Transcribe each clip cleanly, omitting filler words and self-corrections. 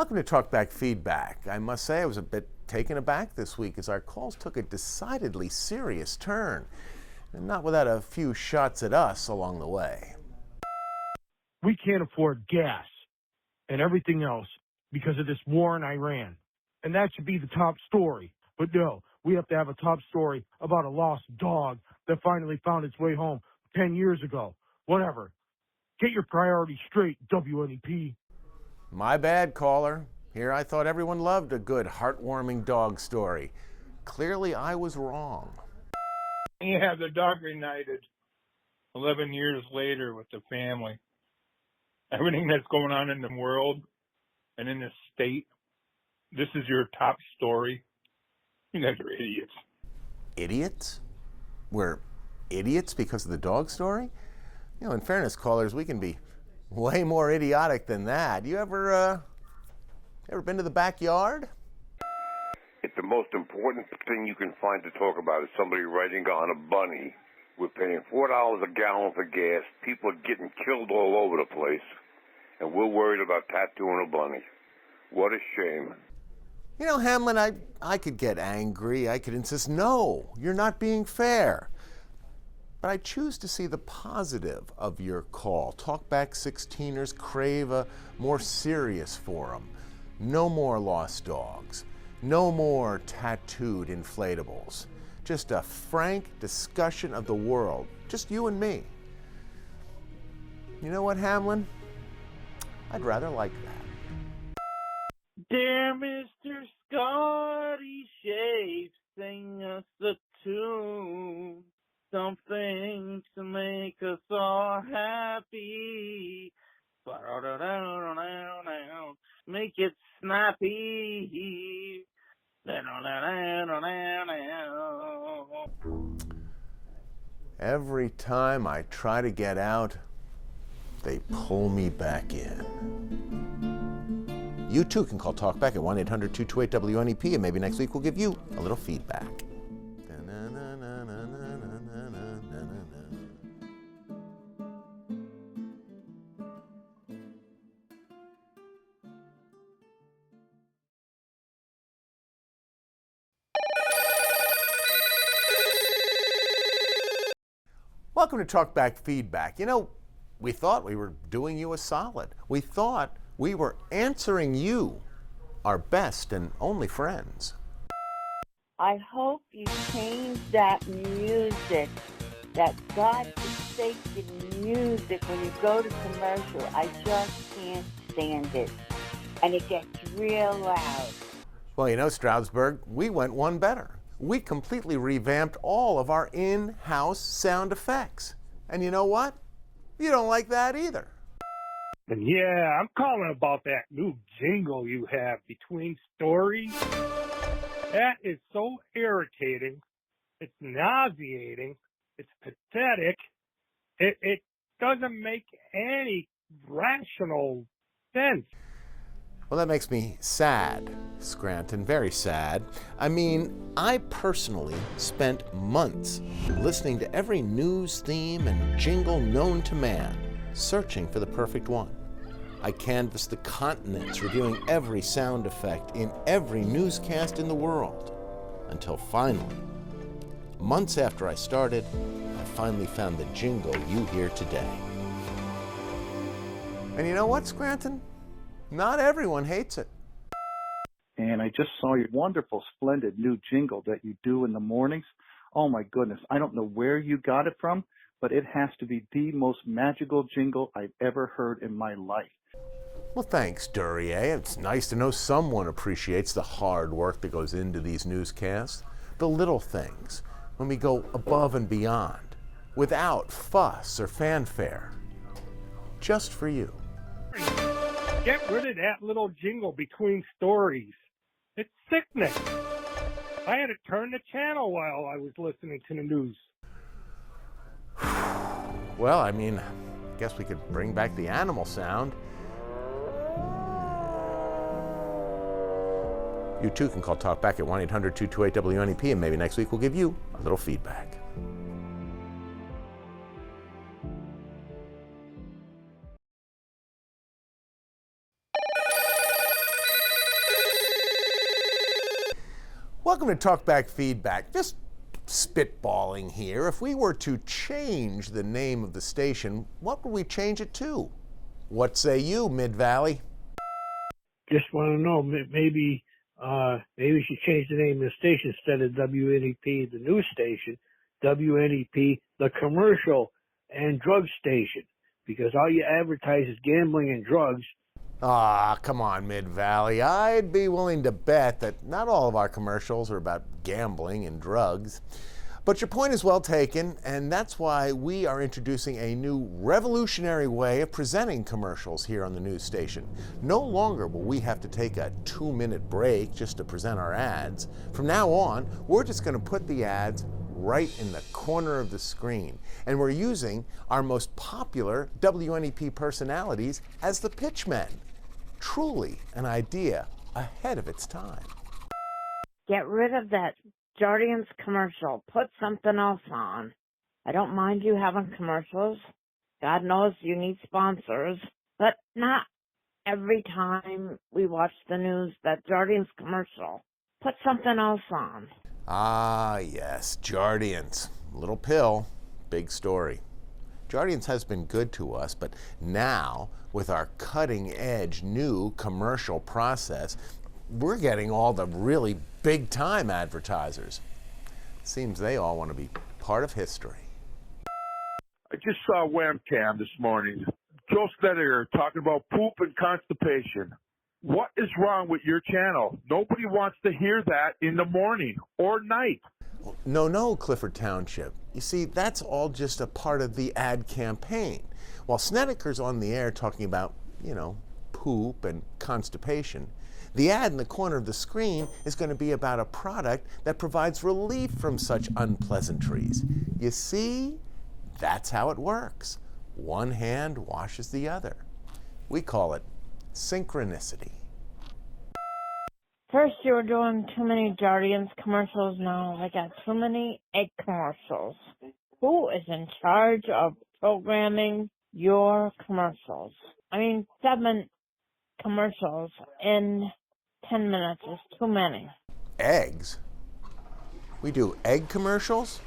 Welcome to Talkback Feedback. I must say I was a bit taken aback this week as our calls took a decidedly serious turn, and not without a few shots at us along the way. We can't afford gas and everything else because of this war in Iran. And that should be the top story. But no, we have to have a top story about a lost dog that finally found its way home 10 years ago. Whatever. Get your priorities straight, WNEP. My bad, caller. Here I thought everyone loved a good, heartwarming dog story. Clearly I was wrong. Yeah, the dog reunited 11 years later with the family. Everything that's going on in the world and in this state, this is your top story. You guys are idiots. Idiots? We're idiots because of the dog story? You know, in fairness, callers, we can be way more idiotic than that. You ever been to the backyard? It's the most important thing you can find to talk about is somebody riding on a bunny. We're paying $4 a gallon for gas. People are getting killed all over the place. And we're worried about tattooing a bunny. What a shame. You know, Hamlin, I could get angry. I could insist, no, you're not being fair. But I choose to see the positive of your call. Talkback 16ers crave a more serious forum. No more lost dogs. No more tattooed inflatables. Just a frank discussion of the world. Just you and me. You know what, Hamlin? I'd rather like that. Dear Mr. Scotty Shapes, sing us a tune. Something to make us all happy. Make it snappy. Every time I try to get out, they pull me back in. You too can call Talkback at 1-800-228-WNEP, and maybe next week we'll give you a little feedback. Welcome to Talkback Feedback. You know, we thought we were doing you a solid. We thought we were answering you, our best and only friends. I hope you change that music, that godforsaken music when you go to commercial. I just can't stand it. And it gets real loud. Well, you know, Stroudsburg, we went one better. We completely revamped all of our in-house sound effects. And you know what? You don't like that either. And yeah, I'm calling about that new jingle you have between stories. That is so irritating. It's nauseating. It's pathetic. It doesn't make any rational sense. Well, that makes me sad, Scranton, very sad. I mean, I personally spent months listening to every news theme and jingle known to man, searching for the perfect one. I canvassed the continents, reviewing every sound effect in every newscast in the world, until finally, months after I started, I finally found the jingle you hear today. And you know what, Scranton? Not everyone hates it. And I just saw your wonderful, splendid new jingle that you do in the mornings. Oh, my goodness. I don't know where you got it from, but it has to be the most magical jingle I've ever heard in my life. Well, thanks, Duryea. It's nice to know someone appreciates the hard work that goes into these newscasts. The little things, when we go above and beyond, without fuss or fanfare. Just for you. Get rid of that little jingle between stories. It's sickening. I had to turn the channel while I was listening to the news. Well, I mean, I guess we could bring back the animal sound. You too can call Talkback at 1-800-228-WNEP, and maybe next week we'll give you a little feedback. Welcome to Talkback Feedback. Just spitballing here. If we were to change the name of the station, what would we change it to? What say you, Mid-Valley? Just want to know, maybe we should change the name of the station instead of WNEP, the news station, WNEP, the commercial and drug station, because all you advertise is gambling and drugs. Ah, come on, Mid-Valley. I'd be willing to bet that not all of our commercials are about gambling and drugs. But your point is well taken, and that's why we are introducing a new revolutionary way of presenting commercials here on the news station. No longer will we have to take a 2-minute break just to present our ads. From now on, we're just going to put the ads right in the corner of the screen. And we're using our most popular WNEP personalities as the pitchmen. Truly an idea ahead of its time. Get rid of that Guardians commercial. Put something else on. I don't mind you having commercials. God knows you need sponsors. But not every time we watch the news, that Guardians commercial. Put something else on. Ah, yes, Jardians. Little pill, big story. Jardians has been good to us, but now, with our cutting-edge new commercial process, we're getting all the really big-time advertisers. Seems they all want to be part of history. I just saw Whamcam this morning. Joe Snedeker talking about poop and constipation. What is wrong with your channel? Nobody wants to hear that in the morning or night. No, Clifford Township. You see, that's all just a part of the ad campaign. While Snedeker's on the air talking about, poop and constipation, the ad in the corner of the screen is going to be about a product that provides relief from such unpleasantries. You see, that's how it works. One hand washes the other. We call it synchronicity. First, you were doing too many Guardians commercials. Now I got too many egg commercials. Who is in charge of programming your commercials? 7 commercials in 10 minutes is too many. Eggs? We do egg commercials?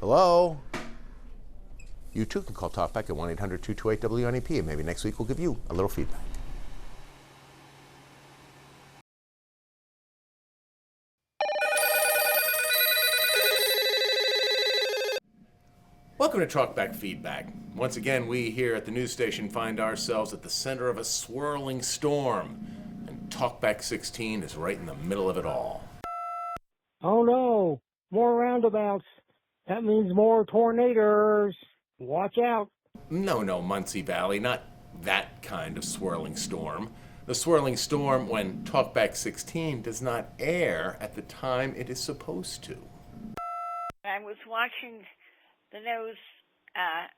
Hello? You too can call Talkback at 1-800-228-WNEP, and maybe next week we'll give you a little feedback. Welcome to Talkback Feedback. Once again, we here at the news station find ourselves at the center of a swirling storm, and Talkback 16 is right in the middle of it all. Oh no, more roundabouts. That means more tornadoes. Watch out. No, Muncie Valley, not that kind of swirling storm. The swirling storm when Talkback 16 does not air at the time it is supposed to. I was watching the news at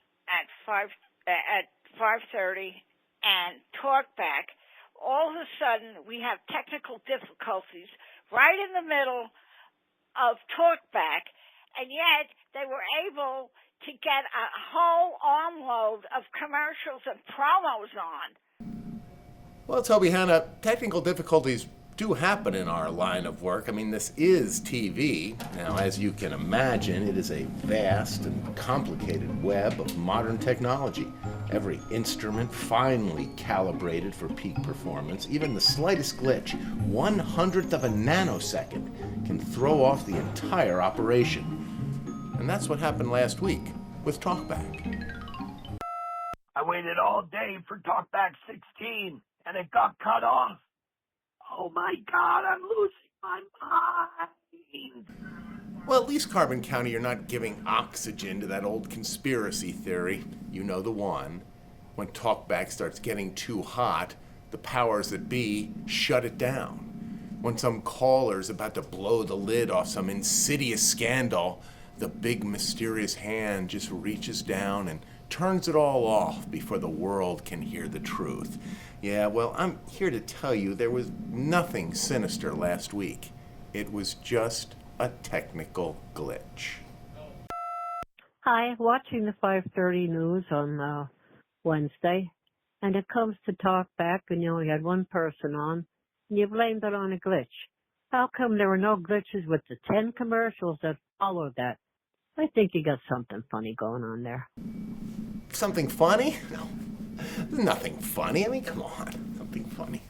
5:30 and Talkback. All of a sudden, we have technical difficulties right in the middle of Talkback, and yet they were able to get a whole armload of commercials and promos on. Well, Toby Hannah, technical difficulties do happen in our line of work. This is TV. Now, as you can imagine, it is a vast and complicated web of modern technology. Every instrument finely calibrated for peak performance. Even the slightest glitch, 1/100th of a nanosecond, can throw off the entire operation. And that's what happened last week with Talkback. I waited all day for Talkback 16, and it got cut off. Oh my God, I'm losing my mind. Well, at least Carbon County, you're not giving oxygen to that old conspiracy theory. You know the one. When Talkback starts getting too hot, the powers that be shut it down. When some caller's about to blow the lid off some insidious scandal, the big mysterious hand just reaches down and turns it all off before the world can hear the truth. Yeah, well, I'm here to tell you there was nothing sinister last week. It was just a technical glitch. Hi, watching the 5:30 news on Wednesday, and it comes to Talkback, and you only had one person on, and you blamed it on a glitch. How come there were no glitches with the 10 commercials that followed that? I think you got something funny going on there. Something funny? No, there's nothing funny. I mean, come on, something funny.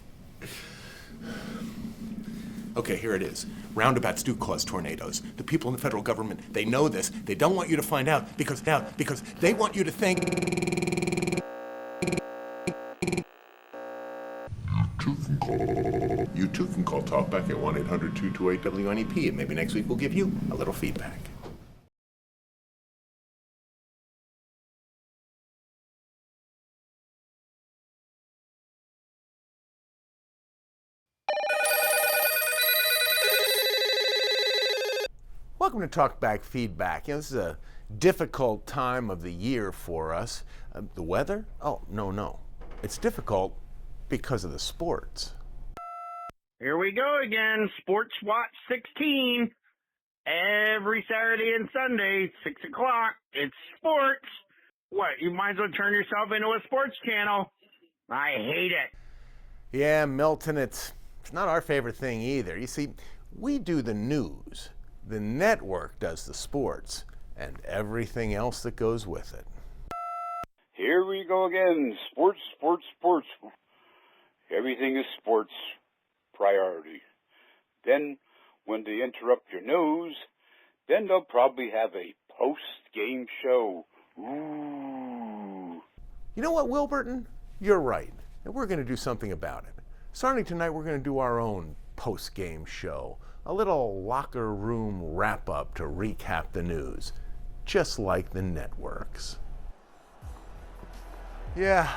Okay, here it is. Roundabouts do cause tornadoes. The people in the federal government, they know this. They don't want you to find out because they want you to think. You too can call Talkback at 1-800-228-WNEP, and maybe next week we'll give you a little feedback. Welcome to Talkback Feedback. This is a difficult time of the year for us. The weather? Oh, no. It's difficult because of the sports. Here we go again, Sports Watch 16. Every Saturday and Sunday, 6 o'clock, it's sports. What, you might as well turn yourself into a sports channel. I hate it. Yeah, Milton, it's not our favorite thing either. You see, we do the news. The network does the sports and everything else that goes with it. Here we go again. Sports. Everything is sports priority. Then, when they interrupt your news, then they'll probably have a post-game show. Ooh. You know what, Wilburton? You're right. And we're going to do something about it. Starting tonight, we're going to do our own post-game show. A little locker room wrap-up to recap the news, just like the networks. Yeah,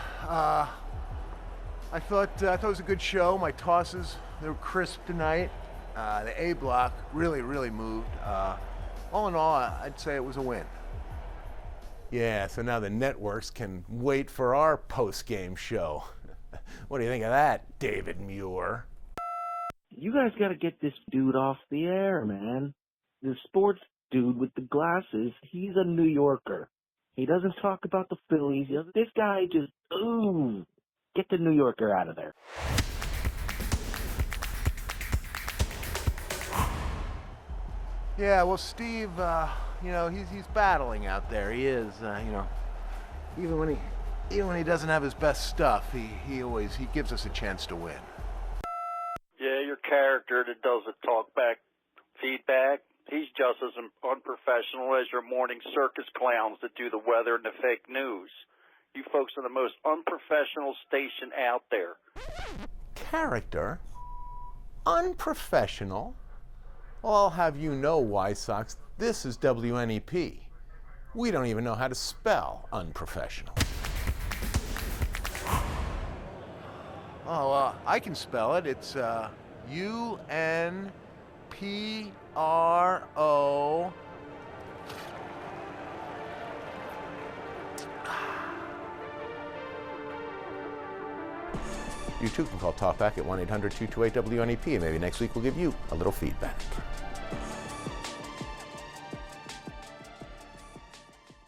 I thought it was a good show. My tosses, they were crisp tonight. The A block really moved. All in all, I'd say it was a win. Yeah, so now the networks can wait for our post-game show. What do you think of that, David Muir? You guys got to get this dude off the air, man. The sports dude with the glasses, he's a New Yorker. He doesn't talk about the Phillies. This guy just, get the New Yorker out of there. Yeah, well, Steve, he's battling out there. He is, even when he doesn't have his best stuff, he always gives us a chance to win. Yeah, your character that does the talkback feedback, he's just as unprofessional as your morning circus clowns that do the weather and the fake news. You folks are the most unprofessional station out there. Character? Unprofessional? Well, I'll have you know, White Sox, this is WNEP. We don't even know how to spell unprofessional. Oh, I can spell it. It's UNPRO. You too can call Talkback at 1-800-228-WNEP, and maybe next week we'll give you a little feedback.